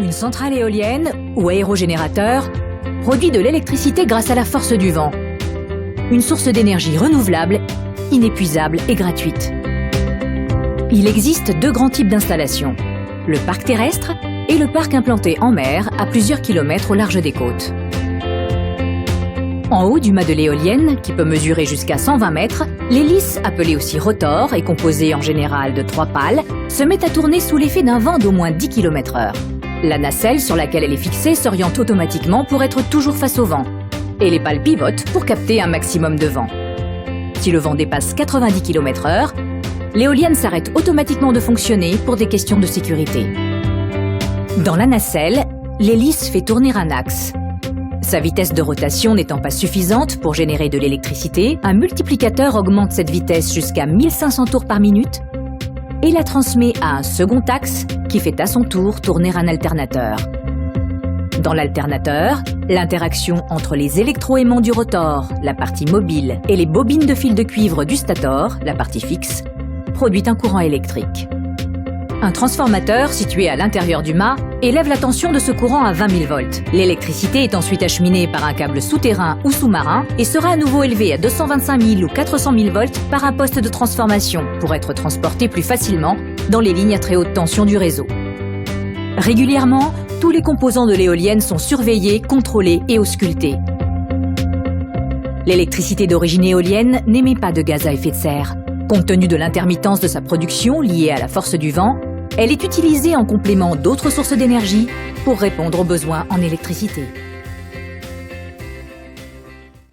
Une centrale éolienne ou aérogénérateur produit de l'électricité grâce à la force du vent. Une source d'énergie renouvelable, inépuisable et gratuite. Il existe deux grands types d'installations, le parc terrestre et le parc implanté en mer à plusieurs kilomètres au large des côtes. En haut du mât de l'éolienne, qui peut mesurer jusqu'à 120 mètres, l'hélice, appelée aussi rotor et composée en général de 3 pales, se met à tourner sous l'effet d'un vent d'au moins 10 km/h. La nacelle sur laquelle elle est fixée s'oriente automatiquement pour être toujours face au vent, et les pales pivotent pour capter un maximum de vent. Si le vent dépasse 90 km/h, l'éolienne s'arrête automatiquement de fonctionner pour des questions de sécurité. Dans la nacelle, l'hélice fait tourner un axe. Sa vitesse de rotation n'étant pas suffisante pour générer de l'électricité, un multiplicateur augmente cette vitesse jusqu'à 1500 tours par minute et la transmet à un second axe qui fait à son tour tourner un alternateur. Dans l'alternateur, l'interaction entre les électroaimants du rotor, la partie mobile, et les bobines de fil de cuivre du stator, la partie fixe, produit un courant électrique. Un transformateur situé à l'intérieur du mât élève la tension de ce courant à 20 000 volts. L'électricité est ensuite acheminée par un câble souterrain ou sous-marin et sera à nouveau élevée à 225 000 ou 400 000 volts par un poste de transformation pour être transportée plus facilement dans les lignes à très haute tension du réseau. Régulièrement, tous les composants de l'éolienne sont surveillés, contrôlés et auscultés. L'électricité d'origine éolienne n'émet pas de gaz à effet de serre. Compte tenu de l'intermittence de sa production liée à la force du vent, elle est utilisée en complément d'autres sources d'énergie pour répondre aux besoins en électricité.